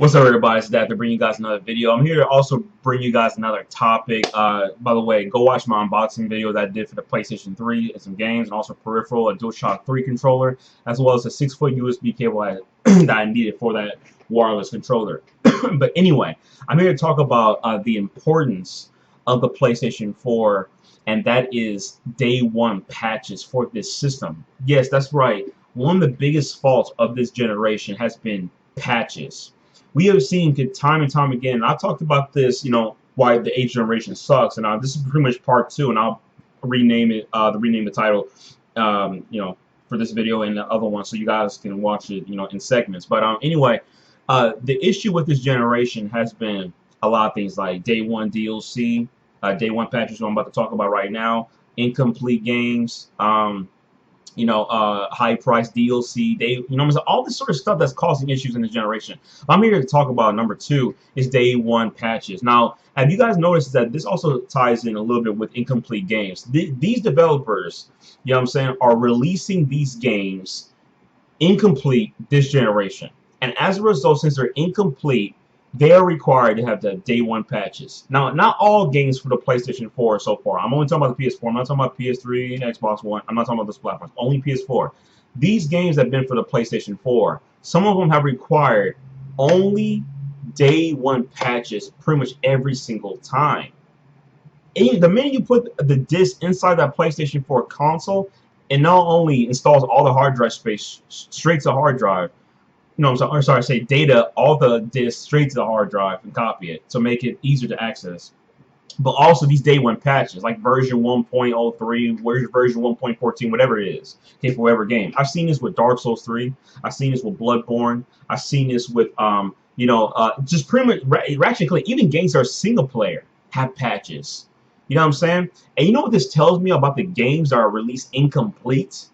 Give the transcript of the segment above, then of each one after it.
What's up, everybody? It's Dad to bring you guys another video. I'm here to also bring you guys another topic. By the way, go watch my unboxing video that I did for the PlayStation 3 and some games, and also peripheral, a DualShock 3 controller, as well as a 6-foot USB cable that I needed for that wireless controller. But anyway, I'm here to talk about the importance of the PlayStation 4, and that is day one patches for this system. Yes, that's right. One of the biggest faults of this generation has been patches. We have seen time and time again, and I talked about this, why the age generation sucks, and this is pretty much part two, and I'll rename it, rename the title, for this video and the other one, so you guys can watch it, in segments. But anyway, the issue with this generation has been a lot of things like day one DLC, day one patches, what I'm about to talk about right now, incomplete games, high price DLC, all this sort of stuff that's causing issues in this generation. I'm here to talk about number two is day one patches. Now, have you guys noticed that this also ties in a little bit with incomplete games? These developers, are releasing these games incomplete this generation. And as a result, since they're incomplete, they are required to have the day one patches. Now, not all games for the PlayStation 4 so far. I'm only talking about the PS4. I'm not talking about PS3 and Xbox One. I'm not talking about those platforms. Only PS4. These games have been for the PlayStation 4. Some of them have required only day one patches pretty much every single time. And the minute you put the disc inside that PlayStation 4 console, it not only installs all the hard drive space straight to hard drive, I'm sorry, I say data, all the disks straight to the hard drive and copy it to make it easier to access. But also these day one patches, like version 1.03, version 1.14, whatever it is, okay, for whatever game. I've seen this with Dark Souls 3. I've seen this with Bloodborne. I've seen this with, just pretty much Ratchet & Clank. Even games that are single player have patches. You know what I'm saying? And you know what this tells me about the games that are released incomplete,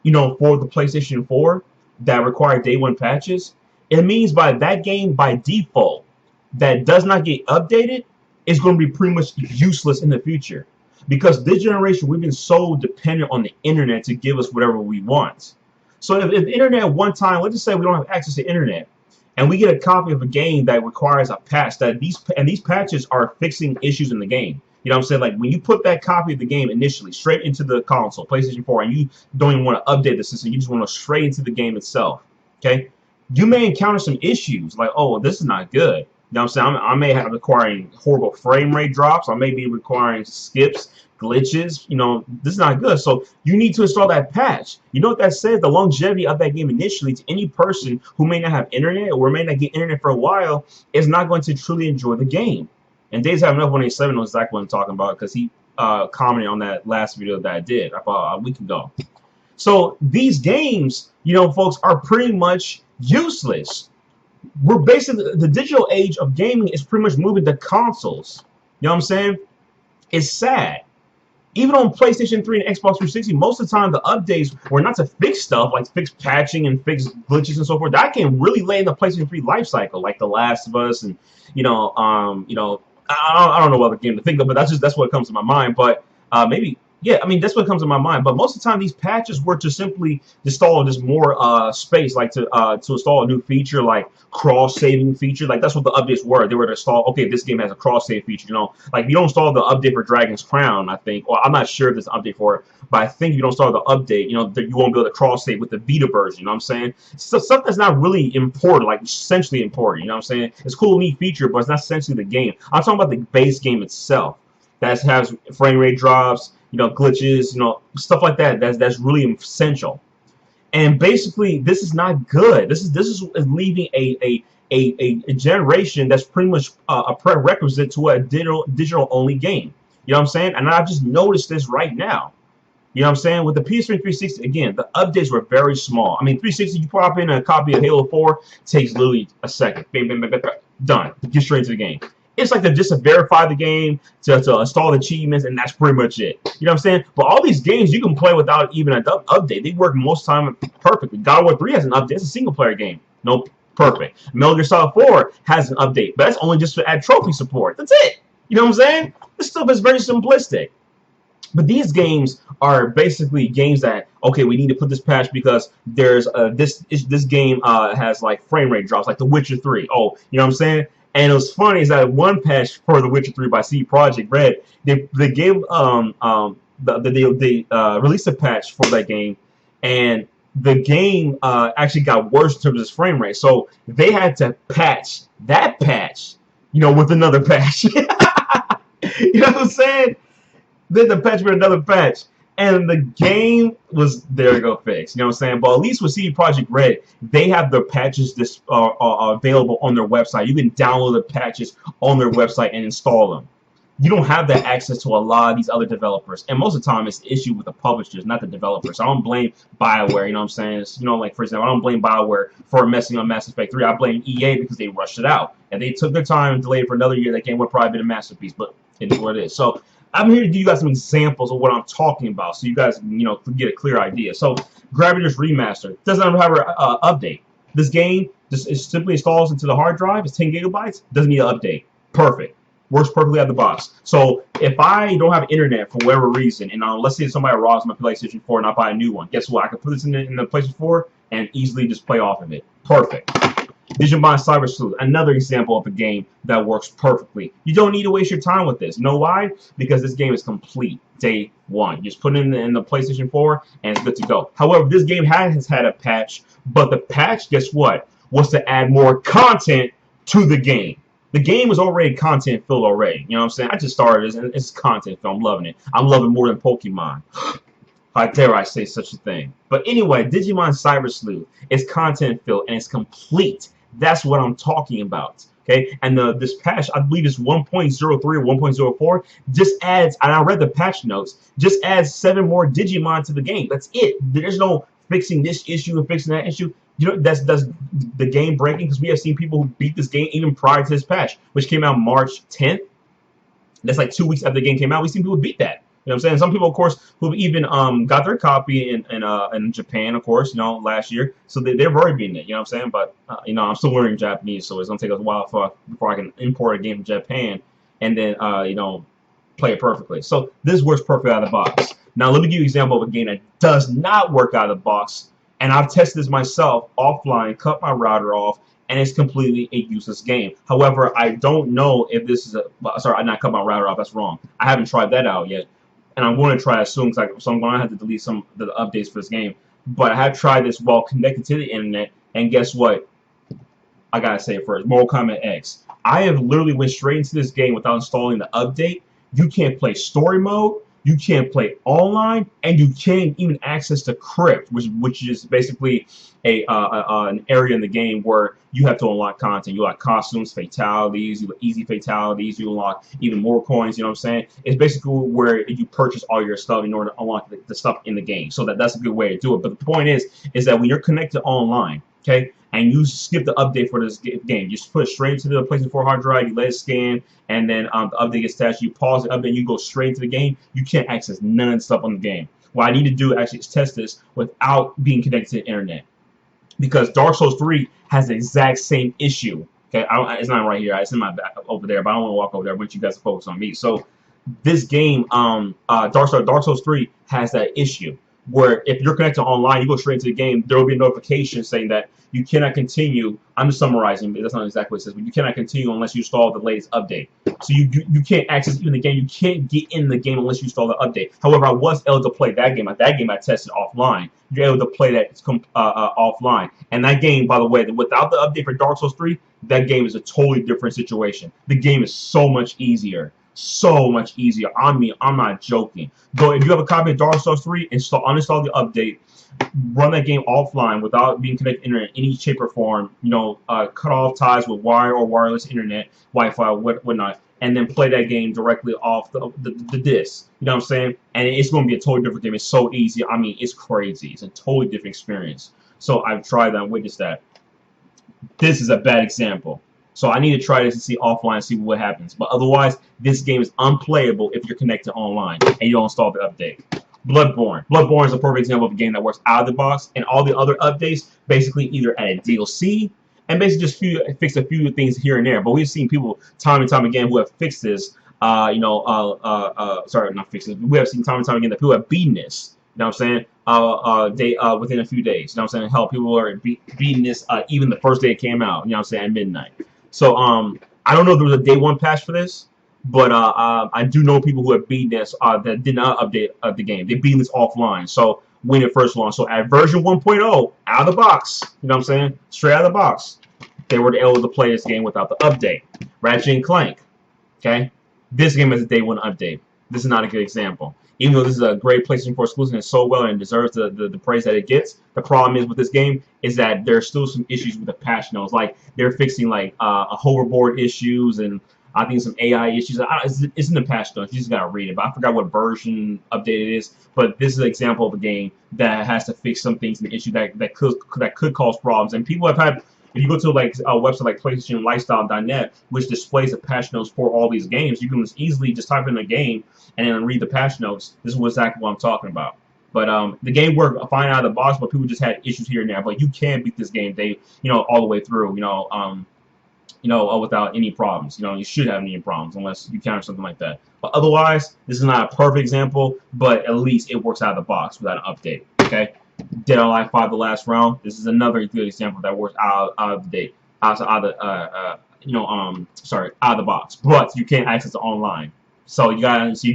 for the PlayStation 4? That require day one patches? It means by that game by default that does not get updated is going to be pretty much useless in the future, because this generation we've been so dependent on the internet to give us whatever we want. So if the internet one time, let's just say we don't have access to internet, and we get a copy of a game that requires a patch, that these patches are fixing issues in the game. You know what I'm saying? Like when you put that copy of the game initially straight into the console, PlayStation 4, and you don't even want to update the system, you just want to straight into the game itself, okay? You may encounter some issues like, oh, well, this is not good. You know what I'm saying? I may have requiring horrible frame rate drops. I may be requiring skips, glitches. This is not good. So you need to install that patch. You know what that says? The longevity of that game initially to any person who may not have internet or may not get internet for a while is not going to truly enjoy the game. And Days Have Enough 187 knows exactly what I'm talking about, because he commented on that last video that I did about a week ago. So these games, folks, are pretty much useless. We're basically, the digital age of gaming is pretty much moving to consoles. You know what I'm saying? It's sad. Even on PlayStation 3 and Xbox 360, most of the time the updates were not to fix stuff, like fix patching and fix glitches and so forth. That can really lay in the PlayStation 3 life cycle, like The Last of Us and I don't know what other game to think of, but that's what comes to my mind. But that's what comes to my mind. But most of the time, these patches were to simply install just more space, like to install a new feature, like cross-saving feature. Like that's what the updates were. They were to install. Okay, this game has a cross-save feature. Like you don't install the update for Dragon's Crown, I think. Well, I'm not sure if there's an update for it, but I think if you don't install the update, that you won't be able to cross-save with the Vita version. You know what I'm saying? So stuff that's not really important, like essentially important. You know what I'm saying? It's a cool, neat feature, but it's not essentially the game. I'm talking about the base game itself that has frame rate drops, glitches, stuff like that. That's really essential. And basically, this is not good. This is leaving a generation that's pretty much a prerequisite to a digital only game. You know what I'm saying? And I've just noticed this right now. You know what I'm saying? With the PS3 and 360, again, the updates were very small. I mean, 360, you pop in a copy of Halo 4, takes literally a second. Bang, bang, bang, bang, bang, done. Get straight into the game. It's like just to verify the game, to install the achievements, and that's pretty much it. You know what I'm saying? But all these games you can play without even an update. They work most time perfectly. God of War 3 has an update. It's a single-player game. Nope. Perfect. Metal Gear Solid 4 has an update, but that's only just to add trophy support. That's it. You know what I'm saying? This stuff is very simplistic. But these games are basically games that, okay, we need to put this patch because there's this game has like frame rate drops, like The Witcher 3. Oh, you know what I'm saying? And it was funny is that one patch for The Witcher 3 by CD Projekt Red, they gave they released a patch for that game, and the game actually got worse in terms of its frame rate. So they had to patch that patch, you know, with another patch. You know what I'm saying? Then the patch with another patch, and the game was there to go fixed. You know what I'm saying? But at least with CD Projekt Red, they have their patches available on their website. You can download the patches on their website and install them. You don't have that access to a lot of these other developers, and most of the time it's the issue with the publishers, not the developers. So I don't blame BioWare. You know what I'm saying? It's, you know, like for example, I don't blame BioWare for messing on Mass Effect 3. I blame EA because they rushed it out and they took their time and delayed it for another year. That game would probably been a masterpiece, but it is what it is. So I'm here to give you guys some examples of what I'm talking about, so you guys, you know, get a clear idea. So, Gravity's Remaster doesn't have an update. This game just it simply installs into the hard drive. It's 10 gigabytes. Doesn't need an update. Perfect. Works perfectly out of the box. So, if I don't have internet for whatever reason, and let's say somebody robs my PlayStation 4 and I buy a new one, guess what? I can put this in the PlayStation 4 and easily just play off of it. Perfect. Digimon Cyber Sleuth, another example of a game that works perfectly. You don't need to waste your time with this. You know why? Because this game is complete day one. You just put it in the PlayStation 4 and it's good to go. However, this game has had a patch, but the patch, guess what, was to add more content to the game. The game was already content filled already. You know what I'm saying? I just started this and it's content filled. I'm loving it. I'm loving more than Pokemon. How dare I say such a thing? But anyway, Digimon Cyber Sleuth is content filled and it's complete. That's what I'm talking about. Okay, and this patch, I believe it's 1.03 or 1.04, just adds, and I read the patch notes, just adds 7 more Digimon to the game. That's it. There's no fixing this issue and fixing that issue. You know, that's the game breaking, because we have seen people who beat this game even prior to this patch, which came out March 10th. That's like 2 weeks after the game came out. We've seen people beat that. You know what I'm saying? Some people, of course, who even got their copy in Japan, of course, you know, last year. So they've already beaten it, you know what I'm saying? But, you know, I'm still learning Japanese, so it's going to take us a while before I can import a game from Japan and then, you know, play it perfectly. So this works perfectly out of the box. Now, let me give you an example of a game that does not work out of the box. And I've tested this myself offline, cut my router off, and it's completely a useless game. However, I don't know if this is sorry, I not cut my router off. That's wrong. I haven't tried that out yet. And I'm going to try it soon, so I'm going to have to delete some of the updates for this game. But I have tried this while connected to the internet, and guess what? I gotta say it first. Mortal Kombat X. I have literally went straight into this game without installing the update. You can't play story mode. You can't play online, and you can't even access the crypt, which is basically an area in the game where you have to unlock content. You unlock costumes, fatalities, you easy fatalities, you unlock even more coins. You know what I'm saying? It's basically where you purchase all your stuff in order to unlock the stuff in the game. So that's a good way to do it. But the point is that when you're connected online, okay, and you skip the update for this game, you just put it straight into the PlayStation 4 hard drive, you let it scan, and then the update gets attached, you pause the update, you go straight into the game, you can't access none of the stuff on the game. What I need to do actually is test this without being connected to the internet. Because Dark Souls 3 has the exact same issue. Okay, it's not right here, it's in my back over there, but I don't want to walk over there. I want you guys to focus on me. So this game, Dark Souls 3 has that issue, where if you're connected online, you go straight into the game, there will be a notification saying that you cannot continue. I'm just summarizing, but that's not exactly what it says, but you cannot continue unless you install the latest update. So you can't access even the game. You can't get in the game unless you install the update. However, I was able to play that game. That game I tested offline. You're able to play that offline. And that game, by the way, without the update for Dark Souls 3, that game is a totally different situation. The game is so much easier. So much easier. I mean, I'm not joking. Go if you have a copy of Dark Souls 3, uninstall the update, run that game offline without being connected to internet in any shape or form. You know, cut off ties with wire or wireless internet, Wi-Fi, whatnot, and then play that game directly off the disc. You know what I'm saying? And it's going to be a totally different game. It's so easy. I mean, it's crazy. It's a totally different experience. So I've tried that and witnessed that. This is a bad example. So I need to try this and see offline, see what happens. But otherwise, this game is unplayable if you're connected online and you don't install the update. Bloodborne. Bloodborne is a perfect example of a game that works out of the box, and all the other updates basically either add DLC and basically just fix a few things here and there. But we've seen people time and time again who have fixed this Sorry, not fixes. We have seen time and time again that people have beaten this. You know what I'm saying? Within a few days. You know what I'm saying? Hell, people are beating this even the first day it came out. You know what I'm saying? At midnight. So I don't know if there was a day one patch for this, but I do know people who have beaten this that did not update the game. They beat this offline. So when it first launched. So at version 1.0, out of the box, you know what I'm saying? Straight out of the box, they were able to play this game without the update. Ratchet and Clank, okay? This game is a day one update. This is not a good example. Even though this is a great PlayStation 4 exclusive and so well and deserves the praise that it gets, the problem is with this game is that there's still some issues with the patch notes. Like they're fixing like a hoverboard issues and I think some AI issues. It's in the patch notes. You just gotta read it. But I forgot what version update it is. But this is an example of a game that has to fix some things and issues that could cause problems. And people have had. If you go to like a website like PlayStationLifestyle.net, which displays the patch notes for all these games, you can easily just type in a game and then read the patch notes. This is exactly what I'm talking about. But the game worked fine out of the box, but people just had issues here and there. But you can beat this game, all the way through. Without any problems. You should have any problems unless you counter something like that. But otherwise, this is not a perfect example, but at least it works out of the box without an update. Okay. Dead or Alive 5: The Last Round. This is another good example that works out of the date, out of the box. But you can't access it online. So you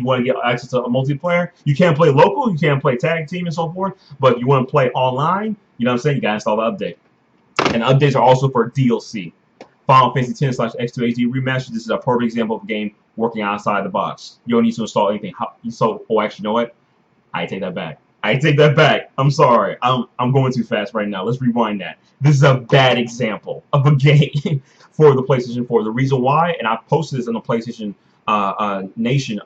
want to get access to a multiplayer. You can't play local. You can't play tag team and so forth. But you want to play online. You know what I'm saying? You gotta install the update. And updates are also for DLC. Final Fantasy X/X2 HD Remastered. This is a perfect example of a game working outside the box. You don't need to install anything. Actually, you know what? I take that back. I'm sorry. I'm going too fast right now. Let's rewind that. This is a bad example of a game for the PlayStation 4. The reason why, and I posted this on the PlayStation Nation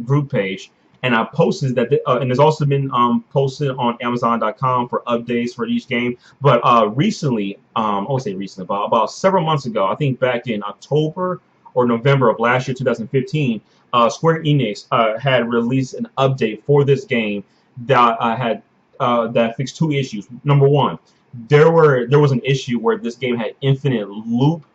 group page, and I posted that, and there's also been posted on Amazon.com for updates for each game. But recently, I would say recently, about several months ago, I think back in October or November of last year, 2015, Square Enix had released an update for this game that that fixed two issues. Number one, there was an issue where this game had infinite loop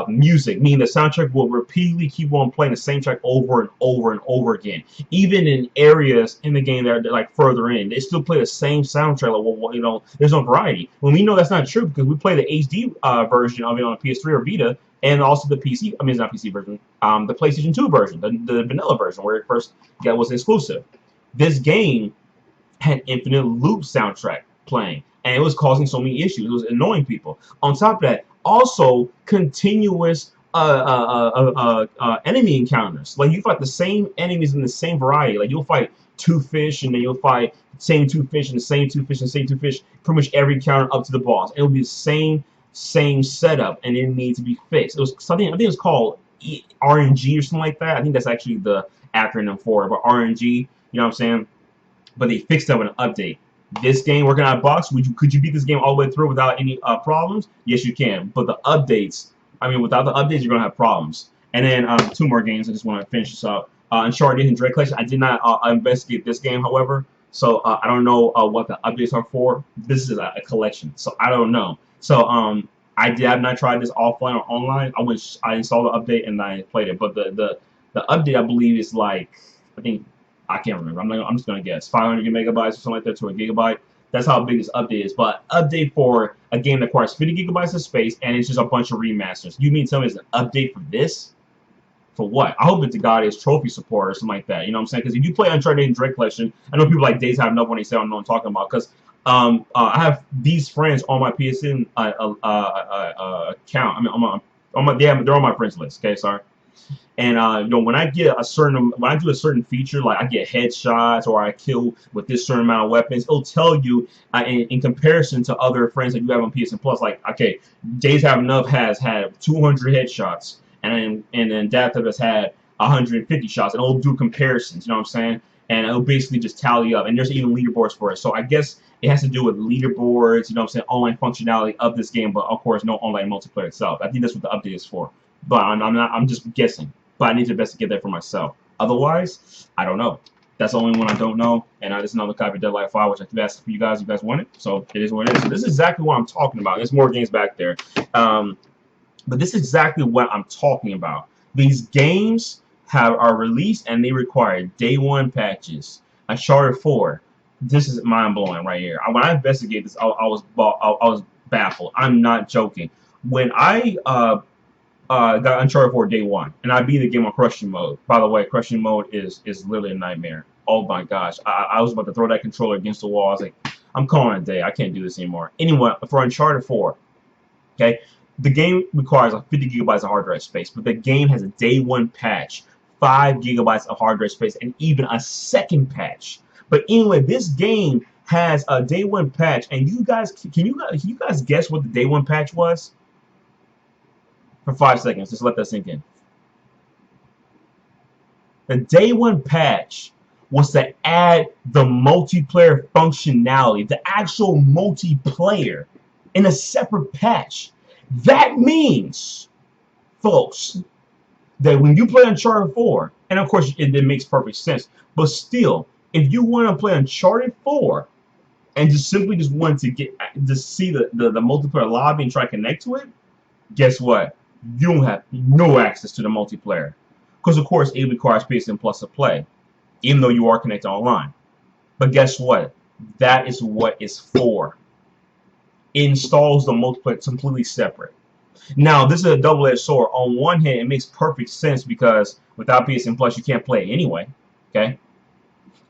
music, meaning the soundtrack will repeatedly keep on playing the same track over and over and over again. Even in areas in the game that are like further in, they still play the same soundtrack. Like, there's no variety. When we know that's not true because we play the HD version of it on a PS3 or Vita, and also the PC. I mean, it's not PC version. The PlayStation 2 version, the vanilla version, where it first was exclusive. This game had infinite loop soundtrack playing, and it was causing so many issues. It was annoying people. On top of that, also continuous enemy encounters. Like you fight the same enemies in the same variety. Like you'll fight two fish, and then you'll fight same two fish, and the same two fish, and the same two fish. Pretty much every encounter up to the boss. It'll be the same setup, and it needs to be fixed. It was something, I think it was called RNG or something like that. I think that's actually the acronym for it, but RNG. You know what I'm saying? But they fixed that with an update. This game working out of box, could you beat this game all the way through without any problems? Yes, you can. But the updates, without the updates, you're gonna have problems. And then two more games. I just want to finish this up. Uncharted and Dread Collection. I did not investigate this game, however, so I don't know what the updates are for. This is a collection, so I don't know. So I have not tried this offline or online. I installed the update and I played it. But the update, I believe, is like, I can't remember. I'm just gonna guess 500 megabytes or something like that to a gigabyte. That's how big this update is. But update for a game that requires 50 gigabytes of space and it's just a bunch of remasters. You mean tell me it's an update for this? For what? I hope it's a God's Trophy support or something like that. You know what I'm saying? Because if you play Uncharted and Dread Collection, I know people like Days Have Enough when they say I don't know what I'm talking about. Because I have these friends on my PSN account. They're on my friends list. Okay, sorry. And when I do a certain feature, like I get headshots or I kill with this certain amount of weapons, it'll tell you in comparison to other friends that you have on PSN Plus. Like, okay, Days Have Enough has had 200 headshots, and then Death has had 150 shots, and it'll do comparisons. You know what I'm saying? And it'll basically just tally up. And there's even leaderboards for it. So I guess it has to do with leaderboards. You know what I'm saying? Online functionality of this game, but of course no online multiplayer itself. I think that's what the update is for. But I'm just guessing. But I need to investigate that for myself. Otherwise, I don't know. That's the only one I don't know. And this is another copy of Dead or Alive 5, which I think that's for you guys. You guys want it, so it is what it is. So this is exactly what I'm talking about. There's more games back there, but this is exactly what I'm talking about. These games are released and they require day one patches. Uncharted 4. This is mind blowing right here. When I investigated this, I was baffled. I'm not joking. When I got Uncharted 4 day one, and I beat the game on crushing mode. By the way, crushing mode is literally a nightmare. Oh my gosh, I was about to throw that controller against the wall. I was like, I'm calling it a day. I can't do this anymore. Anyway, for Uncharted 4, okay, the game requires like 50 gigabytes of hard drive space, but the game has a day one patch, 5 gigabytes of hard drive space, and even a second patch. But anyway, this game has a day one patch, and you guys, can you guys guess what the day one patch was? For 5 seconds, just let that sink in. The day one patch was to add the multiplayer functionality, the actual multiplayer, in a separate patch. That means, folks, that when you play Uncharted 4, and of course it makes perfect sense, but still, if you want to play Uncharted 4 and simply want to see the multiplayer lobby and try to connect to it, guess what? You don't have no access to the multiplayer. Because, of course, it requires PSN Plus to play, even though you are connected online. But guess what? That is what it's for. It installs the multiplayer completely separate. Now, this is a double-edged sword. On one hand, it makes perfect sense because without PSN Plus, you can't play it anyway. Okay?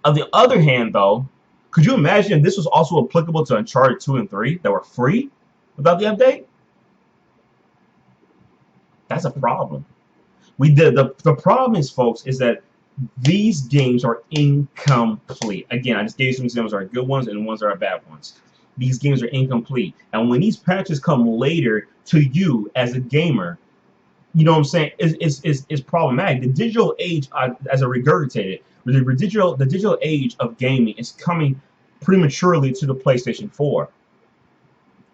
On the other hand, though, could you imagine if this was also applicable to Uncharted 2 and 3 that were free without the update? That's a problem. The problem is, folks, is that these games are incomplete. Again, I just gave you some examples that are good ones and ones that are bad ones. These games are incomplete. And when these patches come later to you as a gamer, you know what I'm saying, is problematic. The digital age, as a regurgitated, the digital age of gaming is coming prematurely to the PlayStation 4.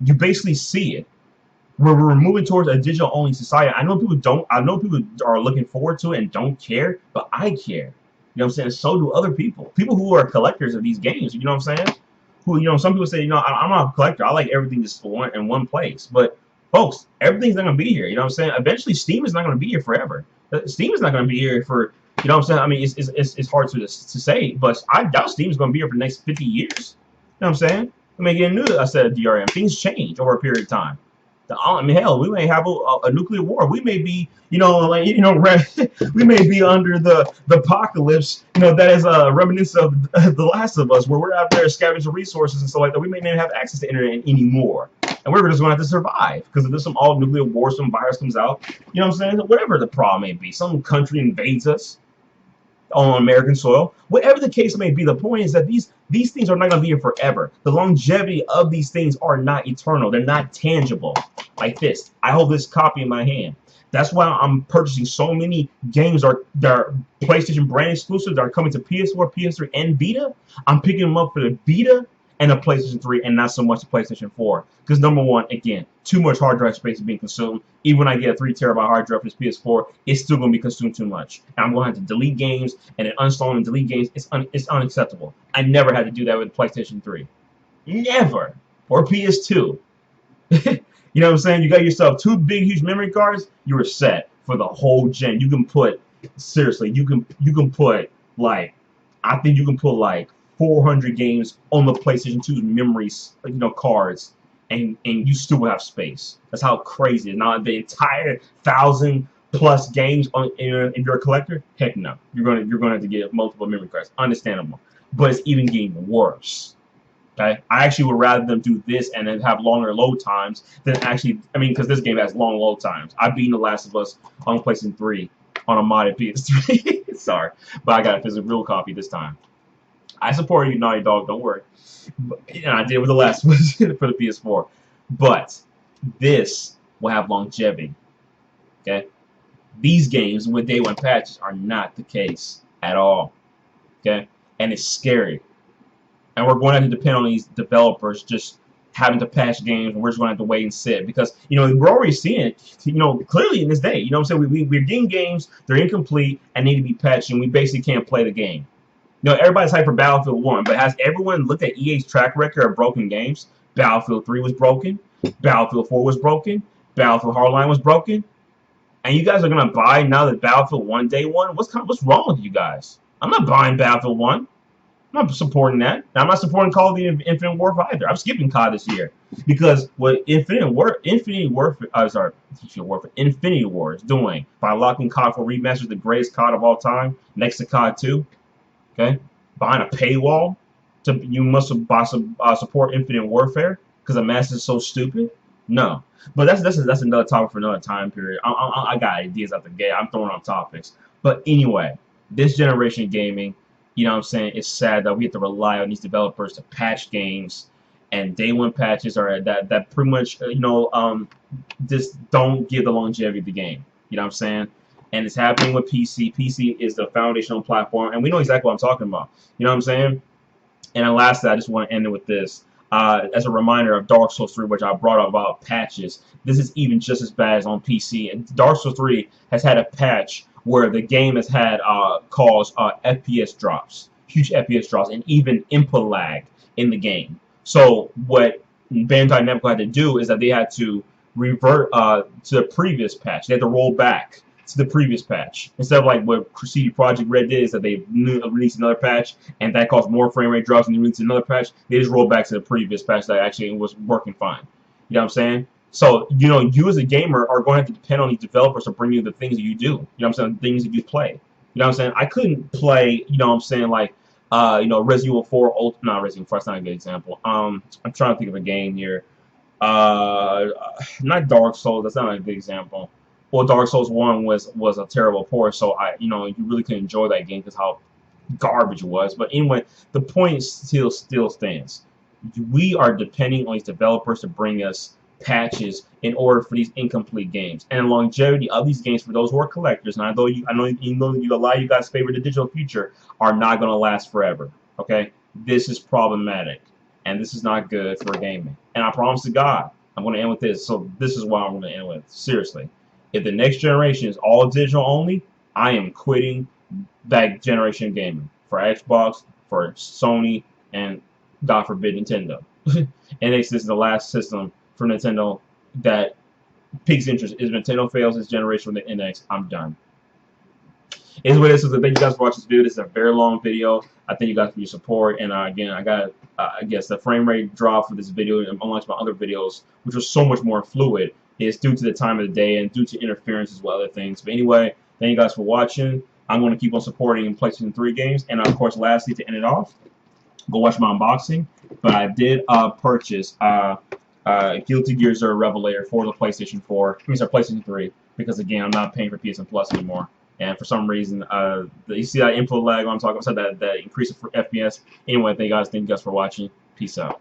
You basically see it. We're moving towards a digital-only society. I know people don't. I know people are looking forward to it and don't care, but I care. You know what I'm saying? So do other people. People who are collectors of these games. You know what I'm saying? Who, you know, some people say, you know, I'm not a collector. I like everything just in one place. But folks, everything's not gonna be here. You know what I'm saying? Eventually, Steam is not gonna be here forever. Steam is not gonna be here for. You know what I'm saying? I mean, it's hard to say, but I doubt Steam is gonna be here for the next 50 years. You know what I'm saying? I mean, again, I said DRM. Things change over a period of time. I mean, hell, we may have a nuclear war. We may be, you know, like, you know, we may be under the apocalypse, you know, that is reminiscent of The Last of Us, where we're out there scavenging resources and stuff like that. We may not have access to internet anymore, and we're just going to have to survive because if there's some all nuclear war, some virus comes out, you know what I'm saying? Whatever the problem may be, some country invades us on American soil. Whatever the case may be, the point is that these things are not going to be here forever. The longevity of these things are not eternal. They're not tangible. Like this. I hold this copy in my hand. That's why I'm purchasing so many games that are PlayStation brand exclusives that are coming to PS4, PS3, and Vita. I'm picking them up for the Vita and the PlayStation 3 and not so much the PlayStation 4. Because number one, again, too much hard drive space is being consumed. Even when I get a 3 terabyte hard drive for this PS4, it's still going to be consumed too much. And I'm going to have to delete games and then uninstall and delete games. It's unacceptable. I never had to do that with PlayStation 3. Never. Or PS2. You know what I'm saying? You got yourself 2 big, huge memory cards. You were set for the whole gen. You can put, seriously, you can put like, I think you can put like 400 games on the PlayStation 2's memories, you know, cards, and you still will have space. That's how crazy it is. Now the entire 1,000+ games if you're a collector, heck no. You're gonna have to get multiple memory cards. Understandable, but it's even getting worse. Okay, I actually would rather them do this and then have longer load times than actually. I mean, because this game has long load times. I've beaten The Last of Us on PlayStation 3 on a modded PS3. Sorry, but I got a physical copy this time. I support you, Naughty Dog. Don't worry. But, and I did with The Last of Us for the PS4. But this will have longevity. Okay, these games with day one patches are not the case at all. Okay, and it's scary. And we're going to have to depend on these developers just having to patch games, and we're just going to have to wait and sit because, you know, we're already seeing it, you know, clearly in this day. You know what I'm saying? We're getting games, they're incomplete, and need to be patched, and we basically can't play the game. You know, everybody's hyped for Battlefield 1, but has everyone looked at EA's track record of broken games? Battlefield 3 was broken. Battlefield 4 was broken. Battlefield Hardline was broken. And you guys are gonna buy now that Battlefield 1 day one? What's wrong with you guys? I'm not buying Battlefield 1. I'm not supporting that. I'm not supporting Call of Duty Infinite Warfare either. I'm skipping COD this year because what Infinity War is doing by locking COD for remasters, the greatest COD of all time, next to COD 2, okay, behind a paywall, you must buy some support Infinite Warfare because the master is so stupid. No, but that's another topic for another time period. I got ideas out the gate. I'm throwing on topics, but anyway, this generation gaming, you know what I'm saying, it's sad that we have to rely on these developers to patch games, and day one patches are that pretty much just don't give the longevity of the game. You know what I'm saying? And it's happening with PC. PC is the foundational platform, and we know exactly what I'm talking about. You know what I'm saying? And then lastly, I just want to end it with this. As a reminder of Dark Souls 3, which I brought up about patches, this is even just as bad as on PC. And Dark Souls 3 has had a patch where the game has had caused FPS drops, huge FPS drops, and even input lag in the game. What Bandai Namco had to do is that they had to revert to the previous patch. They had to roll back to the previous patch. Instead of like what CD Projekt Red did, is that they released another patch, and that caused more frame rate drops, and they released another patch. They just rolled back to the previous patch that actually was working fine. You know what I'm saying? So, you as a gamer are going to have to depend on these developers to bring you the things that you do. You know what I'm saying? Things that you play. You know what I'm saying? I couldn't play, you know what I'm saying, like, Resident Evil 4, not Resident Evil 4, that's not a good example. I'm trying to think of a game here. Not Dark Souls, that's not a good example. Well, Dark Souls 1 was a terrible port, so you really couldn't enjoy that game because how garbage it was. But anyway, the point still stands. We are depending on these developers to bring us patches in order for these incomplete games. And the longevity of these games for those who are collectors, and I know a lot of you guys favor the digital future, are not going to last forever. Okay, this is problematic, and this is not good for gaming. And I promise to God, I'm going to end with this. So this is what I'm going to end with. Seriously, if the next generation is all digital only, I am quitting that generation of gaming for Xbox, for Sony, and God forbid Nintendo. NX is the last system for Nintendo that piques interest. If Nintendo fails this generation with the NX, I'm done. Is what it is. So thank you guys for watching this video. This is a very long video. I thank you guys for your support. And again, I got, I guess the frame rate drop for this video, unlike my other videos, which was so much more fluid, is due to the time of the day and due to interference as well as other things. But anyway, thank you guys for watching. I'm going to keep on supporting PlayStation 3 games. And of course, lastly, to end it off, go watch my unboxing. But I did purchase Guilty Gear Zero Revelator for the PlayStation 4. I mean, sorry, PlayStation 3. Because again, I'm not paying for PSN Plus anymore. And for some reason, you see that input lag I'm talking about, that increase of FPS. Anyway, thank you guys for watching. Peace out.